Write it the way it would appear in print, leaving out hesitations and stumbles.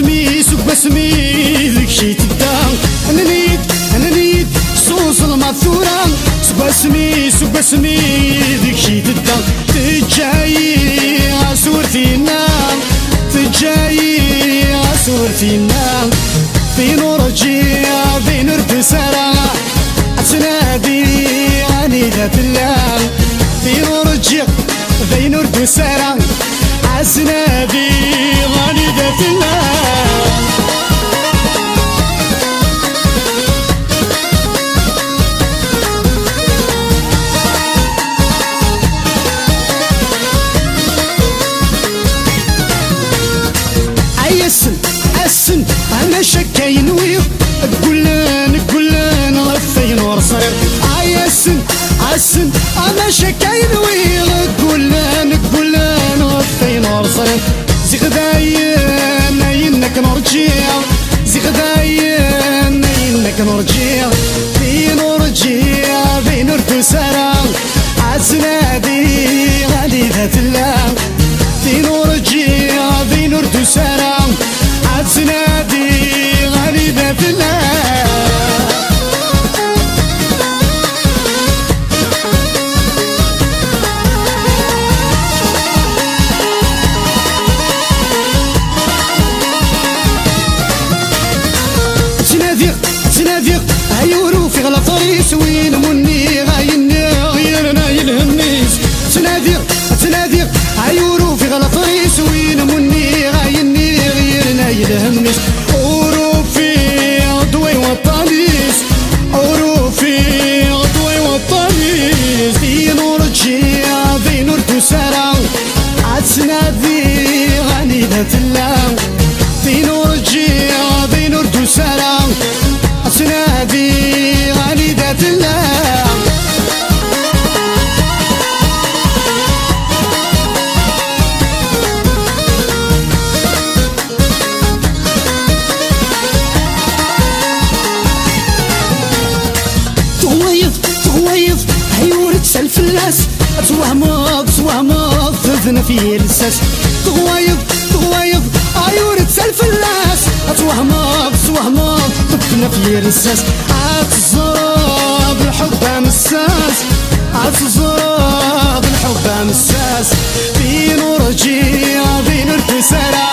بسمي ذيك شي تبدا انا نيت صوص المثورة بسمي ذيك شي تبدا تجاي صورتينا في نور الجيا في نور تسرى أتنادي غني ذات الله في نور الجيا في نور تسرى أتنادي غني ذات الله أنا شكاين ويض نقول غفين ورصير السن أنا شكاين ويض نقول غفين ورصير زي غداين ينك نرجع في نور الجيا في نور تسرى عسنادي غالي ذات الله في نور الجيا في نور تسرى عسنادي غالي ذات الله تناديق هيورو في غلا طريس وين مني غيرنا يلهمنيس تناديق هيورو في غلا طريس وين مني غيرنا يلهمنيس أوروفي عضوي وطاليس في نور الجيا في نور تسرى عتنادي غني ذات الله في نور الجيا في نور تسرى عتنادي غني ذات الله تغويض هيورك سلف اللاس توهمض ثذنا في الساس تغويض هيورك سلف اللاس توهمض ثذنا في الساس عتزرب الحب مساس في نور الجيا في نور تسرى